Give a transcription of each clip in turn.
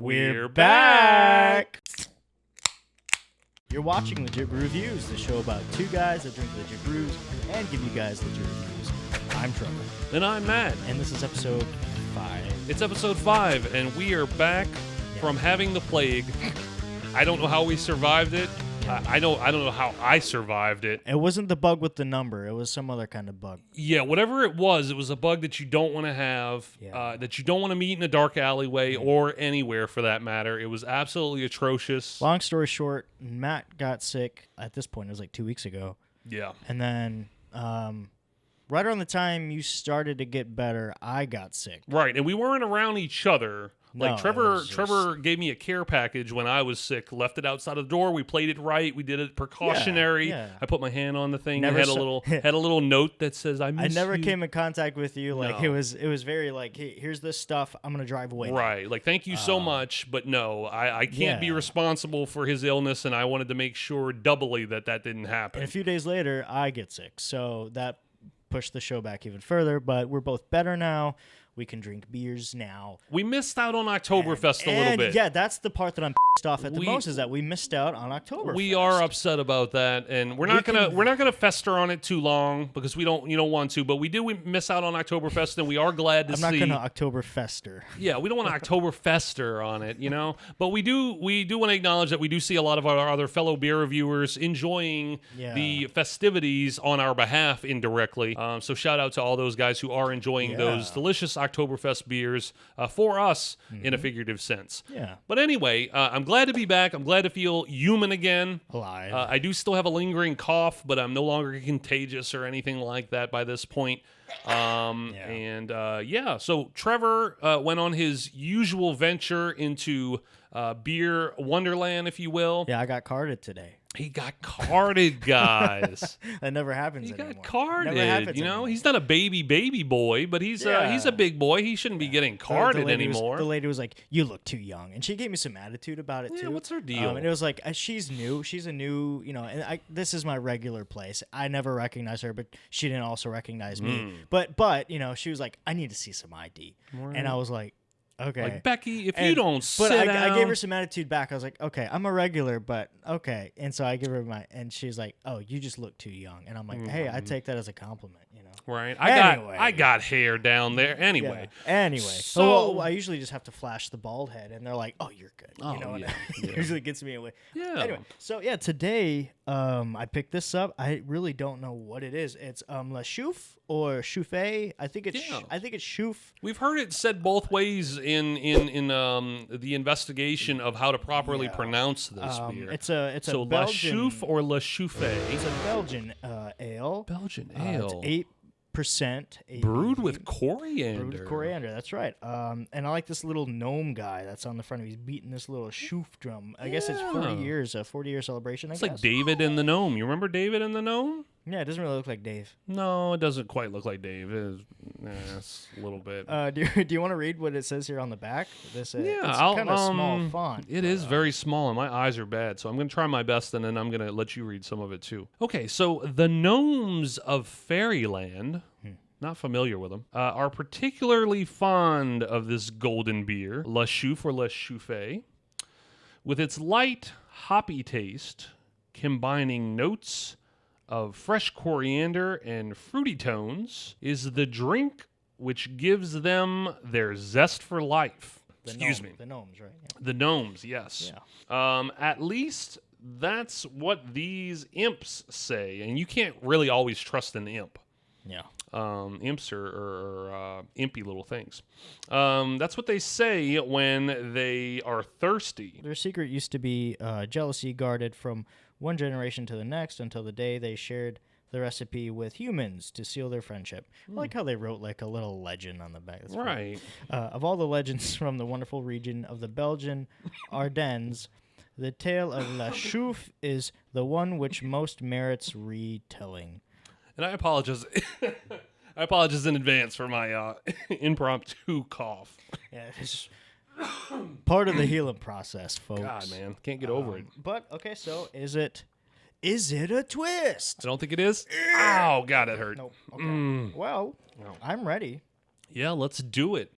We're back! You're watching Legit Reviews, the show about two guys that drink legit brews and give you guys legit reviews. I'm Trevor. And I'm Matt. And this is episode 5. It's episode 5, and we are back from having the plague. I don't know how we survived it. I don't know how I survived it. It wasn't the bug with the number. It was some other kind of bug. Yeah, whatever it was a bug that you don't want to have, that you don't want to meet in a dark alleyway or anywhere for that matter. It was absolutely atrocious. Long story short, Matt got sick. At this point, it was like 2 weeks ago. Yeah. And then right around the time you started to get better, I got sick. Right, and we weren't around each other. Like, No, Trevor gave me a care package when I was sick, left it outside of the door. We played it right. We did it precautionary. Yeah. I put my hand on the thing. Never It had a little note that says, I miss I never you. came in contact with you. Like, No. it was very like, hey, here's this stuff. I'm going to drive away. Right. Like, thank you so much, but no, I can't be responsible for his illness, and I wanted to make sure doubly that didn't happen. And a few days later, I get sick. So that pushed the show back even further, but we're both better now. We can drink beers now. We missed out on Oktoberfest a little bit. Yeah, that's the part that I'm pissed off at the most, is that we missed out on Oktoberfest. We are upset about that, and we're not gonna fester on it too long because you don't want to. But we miss out on Oktoberfest, and we are glad to see. I'm not gonna Oktoberfester. Yeah, we don't want to Oktoberfester on it, But we do want to acknowledge that we do see a lot of our other fellow beer reviewers enjoying the festivities on our behalf indirectly. So shout out to all those guys who are enjoying those delicious Oktoberfest beers for us in a figurative sense. Yeah. But anyway, I'm glad to be back. I'm glad to feel human again. Alive. I do still have a lingering cough, but I'm no longer contagious or anything like that by this point. So Trevor went on his usual venture into beer wonderland, if you will. Yeah, I got carded today. He got carded, guys. That never happens He anymore. got carded. Never happens anymore. He's not a baby boy, but he's a big boy. He shouldn't be getting carded anymore. The lady was like, "You look too young," and she gave me some attitude about it too. Yeah, what's her deal? And it was like, she's new. She's a new, and this is my regular place. I never recognize her, but she didn't also recognize me. But she was like, "I need to see some ID," and I was like, okay. Like, Becky, if you don't sit down. down. I gave her some attitude back. I was like, okay, I'm a regular, but okay. And so I give her and she's like, oh, you just look too young. And I'm like, hey, I take that as a compliment, Right. Anyway. I got hair down there. Anyway. Yeah. Anyway. So I usually just have to flash the bald head, and they're like, oh, you're good. It usually gets me away. Yeah. Anyway, so today I picked this up. I really don't know what it is. It's La Chouffe or Chouffe. I think it's Chouffe. We've heard it said both ways in the investigation of how to properly pronounce this beer. It's a La Belgian, Chouffe or La Chouffe? It's a Belgian ale. Belgian ale. It's 8% brewed with coriander. Brewed with coriander, that's right. And I like this little gnome guy that's on the front of him. He's beating this little Chouffe drum. I guess it's 40 years, a 40-year celebration, It's I guess. like David and the Gnome. You remember David and the Gnome? Yeah, it doesn't really look like Dave. No, it doesn't quite look like Dave. It's a little bit. Do you want to read what it says here on the back? It's kind of small font. It is very small, and my eyes are bad, so I'm going to try my best, and then I'm going to let you read some of it, too. Okay, so the gnomes of Fairyland... Not familiar with them. Are particularly fond of this golden beer, La Chouffe or La Chouffe, with its light, hoppy taste, combining notes of fresh coriander and fruity tones, is the drink which gives them their zest for life. Excuse me. The gnomes, right? Yeah. The gnomes, yes. Yeah. At least that's what these imps say, and you can't really always trust an imp. Yeah. Imps are impy little things. That's what they say when they are thirsty. Their secret used to be jealousy guarded from one generation to the next until the day they shared the recipe with humans to seal their friendship. I like how they wrote like a little legend on the back. That's right. Of all the legends from the wonderful region of the Belgian Ardennes, the tale of La Chouffe is the one which most merits retelling. And I apologize. I apologize in advance for my impromptu cough. Yeah, it's part of the healing process, folks. God, man, can't get over it. But okay, so is it a twist? I don't think it is. Ow, God, it hurt. Nope. Okay. Well, I'm ready. Yeah, let's do it.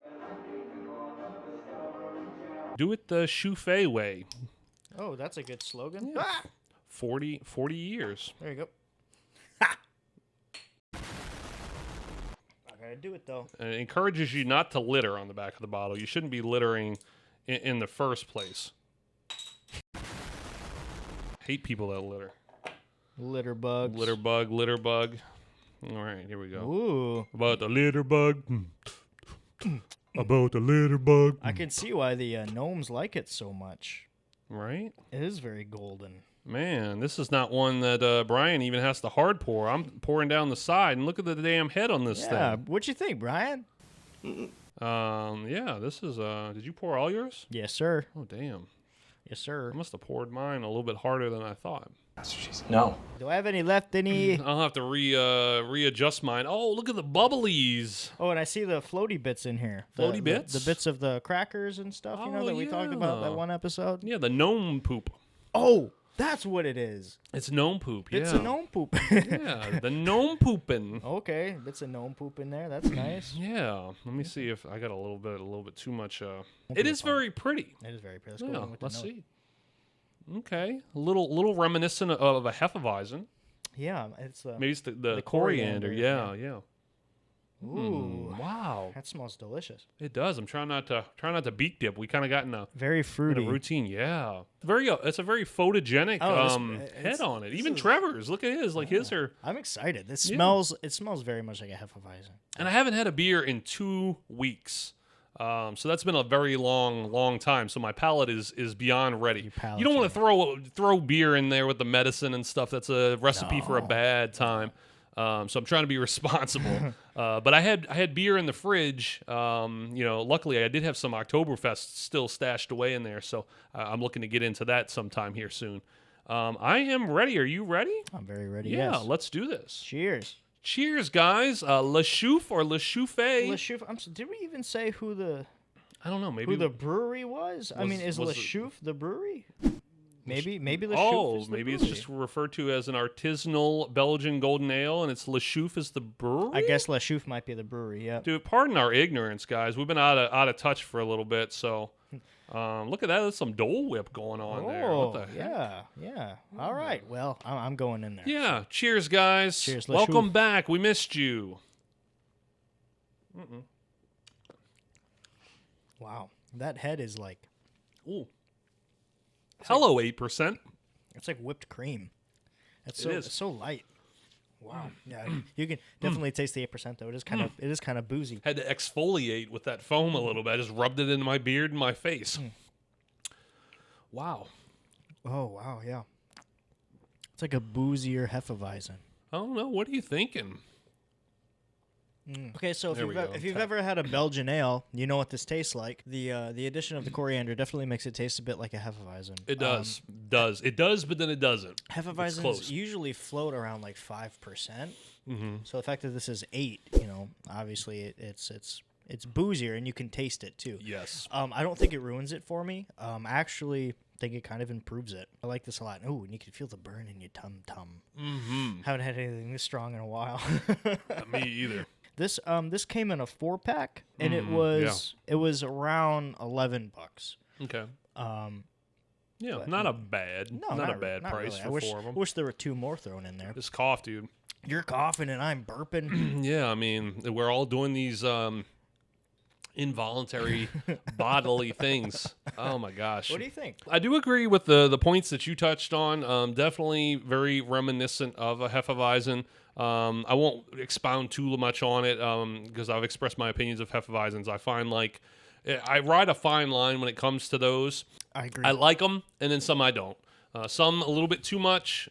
Do it the Chouffe way. Oh, that's a good slogan. Yeah. 40 years. There you go. Ha! I gotta do it though. And it encourages you not to litter on the back of the bottle. You shouldn't be littering in the first place. Hate people that litter. Litter bugs. Litter bug, litter bug. All right, here we go. Ooh. About the litter bug. About the litter bug. I can see why the gnomes like it so much. Right? It is very golden. Man, this is not one that Brian even has to hard pour. I'm pouring down the side, and look at the damn head on this Yeah. thing. What'd you think, Brian? Yeah, this is, did you pour all yours? Yes, sir. Oh, damn. Yes, sir. I must have poured mine a little bit harder than I thought. That's what she said. No. Do I have any left? Any? I'll have to readjust mine. Oh, look at the bubblies. Oh, and I see the floaty bits in here. Floaty bits? The bits of the crackers and stuff, you know, Oh, that we talked about that yeah. one episode. Yeah, the gnome poop. Oh, that's what it is. It's gnome poop, yeah. Bits of gnome poop. Yeah, the gnome pooping. Okay, bits of gnome poop in there. That's nice. Yeah, let me see if I got a little bit too much. It is very pretty. It is very pretty. Let's go Yeah, in with the let's note. see. Okay, a little reminiscent of a Hefeweizen. Yeah, it's Maybe it's the the coriander. coriander, Yeah. Ooh, Wow, that smells delicious. it does. I'm trying not to beak dip. We kind of got in a Very fruity. routine. Yeah, it's a very photogenic head it's- on it. this Even is- Trevor's. Look at his. Like his are. I'm excited. It Yeah. smells very much like a Hefeweizen. And I haven't had a beer in 2 weeks. So that's been a very long time. So my palate is beyond ready. Your palate, You don't want to throw beer in there with the medicine and stuff. That's a recipe for a No. bad time. So I'm trying to be responsible. But I had beer in the fridge. Luckily I did have some Oktoberfest still stashed away in there. So I'm looking to get into that sometime here soon. I am ready. Are you ready? I'm very ready. Yeah, Yes. let's do this. Cheers. Cheers, guys. Le Chouffe or Le Chouffe? Le Chouffe. Did we even say who the I don't know. Maybe the brewery was? I mean, is was Le it- Chouffe the brewery? Maybe Le Chouffe. Oh, is the maybe it's brewery. just referred to as an artisanal Belgian golden ale, and it's Le Chouffe is the brewery. I guess Le Chouffe might be the brewery. Yeah. Dude, pardon our ignorance, guys. We've been out of touch for a little bit, so look at that. There's some Dole Whip going on there. What the heck? yeah. All right. Well, I'm going in there. Yeah. Cheers, guys. Cheers, Le Welcome Chouffe. back. We missed you. Wow, that head is like Ooh. Hello, 8%. it's like whipped cream. It's It is. It's so light. Wow. Yeah, you can definitely taste the 8% though. It is kind of boozy. Had to exfoliate with that foam a little bit. I just rubbed it into my beard and my face. Wow. Oh wow, yeah. It's like a boozier Hefeweizen. I don't know. What are you thinking? Okay, so There we go. if you've ever had a Belgian ale, you know what this tastes like. The addition of the coriander definitely makes it taste a bit like a Hefeweizen. It does. It does, but then it doesn't. It's Hefeweizens close. usually float around like 5%. Mm-hmm. So the fact that this is 8, obviously it's boozier and you can taste it too. Yes. I don't think it ruins it for me. I actually think it kind of improves it. I like this a lot. Ooh, and you can feel the burn in your tum. Mm-hmm. Haven't had anything this strong in a while. Me either. This came in a 4-pack and it was around $11. Okay. Yeah, but- not a bad, No, not a bad not price really. for 4 of them. I wish there were 2 more thrown in there. This cough, dude. You're coughing and I'm burping. Yeah, I mean, we're all doing these involuntary bodily things. Oh my gosh. What do you think? I do agree with the points that you touched on. Definitely very reminiscent of a Hefeweizen. I won't expound too much on it because I've expressed my opinions of Hefeweizens. I find like I ride a fine line when it comes to those. I agree. I like them, and then some I don't. Some a little bit too much.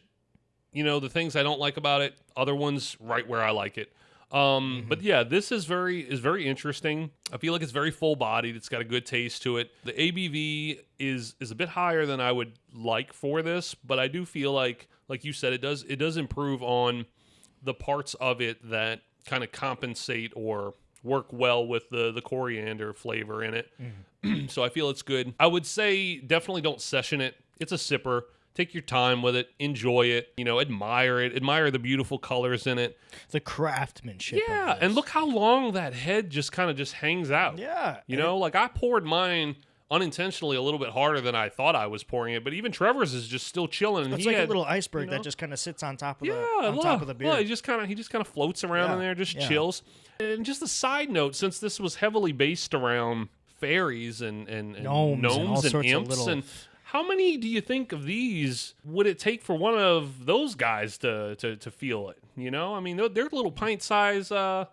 The things I don't like about it. Other ones right where I like it. But yeah, this is very interesting. I feel like it's very full bodied. It's got a good taste to it. The ABV is a bit higher than I would like for this, but I do feel like you said, it does improve on the parts of it that kind of compensate or work well with the coriander flavor in it. So I feel it's good. I would say definitely don't session it. It's a sipper. Take your time with it. Enjoy it. Admire it. Admire the beautiful colors in it. the craftsmanship. Yeah, of this. and look how long that head just hangs out. Yeah. Like I poured mine unintentionally a little bit harder than I thought I was pouring it. But even Trevor's is just still chilling. And It's he like had, a little iceberg you know, that just kind of sits on top of the beer. Well, he just kind of floats around in there, just chills. And just a side note, since this was heavily based around fairies and gnomes and imps, and how many do you think of these would it take for one of those guys to feel it? You know, I mean, they're little pint-sized guys.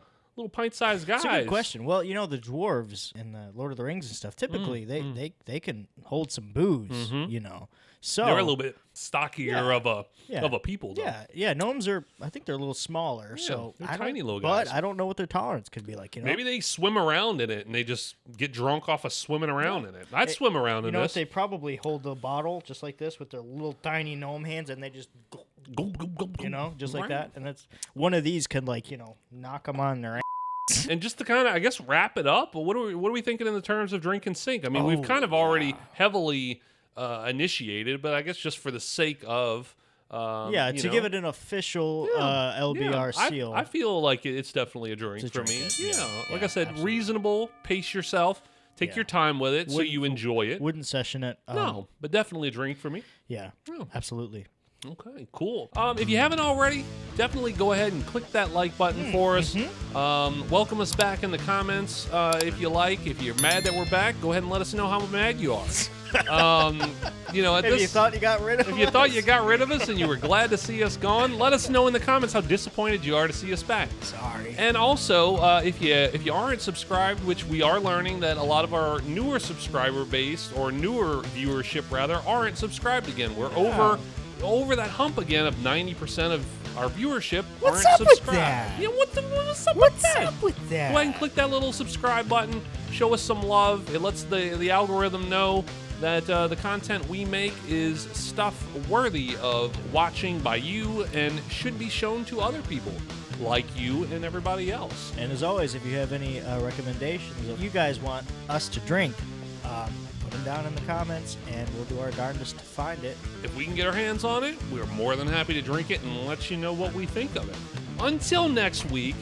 That's a good question. Well, you know, the dwarves in the Lord of the Rings and stuff, typically they can hold some booze, you know. So they're a little bit stockier of a people, though. Yeah. Gnomes are, I think they're a little smaller. So they're tiny little guys. But I don't know what their tolerance could be like. You know, maybe they swim around in it and they just get drunk off of swimming around in it. I'd swim around in this. You know what? This. They probably hold the bottle just like this with their little tiny gnome hands, and they just go, you know, just like that. And that's one of these can, like, you know, knock them on their ass. And just to kind of, I guess, wrap it up, what are we thinking in the terms of drink and sink? I mean, we've kind of already heavily initiated, but I guess just for the sake of give it an official LBR seal. I feel like it's definitely a drink for me. Like I said, absolutely. Reasonable. Pace yourself. Take your time with it so you enjoy it. Wouldn't session it. No, but definitely a drink for me. Yeah, absolutely. Okay, cool. If you haven't already, definitely go ahead and click that like button for us. Welcome us back in the comments if you like. If you're mad that we're back, go ahead and let us know how mad you are. You know, if you thought you got rid of us. If you thought you got rid of us and you were glad to see us gone, let us know in the comments how disappointed you are to see us back. Sorry. And also, if you aren't subscribed, which we are learning that a lot of our newer subscriber base, or newer viewership rather, aren't subscribed again. We're over that hump again of 90% of our viewership What's aren't up subscribed. with that? Yeah, what's up What's with that? up with that? Go ahead and click that little subscribe button. Show us some love. It lets the algorithm know that the content we make is stuff worthy of watching by you and should be shown to other people like you and everybody else. And as always, if you have any recommendations that you guys want us to drink, put them down in the comments, and we'll do our darndest to find it. If we can get our hands on it, we're more than happy to drink it and let you know what we think of it. Until next week,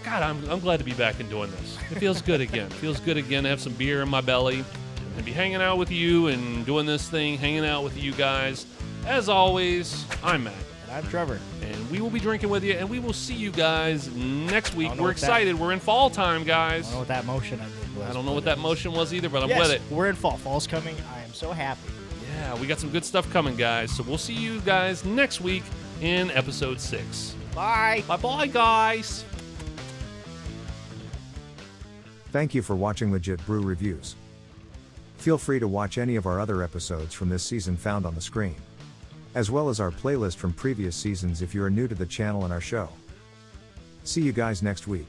God, I'm glad to be back and doing this. It feels good again. It feels good again to have some beer in my belly and be hanging out with you and doing this thing, hanging out with you guys. As always, I'm Matt. And I'm Trevor. And we will be drinking with you, and we will see you guys next week. We're excited. We're in fall time, guys. I don't know what that motion I did was. I don't know what that motion was either, but I'm with it. We're in fall. Fall's coming. I am so happy. Yeah, we got some good stuff coming, guys. So we'll see you guys next week in episode 6. Bye. Bye-bye, guys. Thank you for watching Legit Brew Reviews. Feel free to watch any of our other episodes from this season found on the screen, as well as our playlist from previous seasons if you are new to the channel and our show. See you guys next week.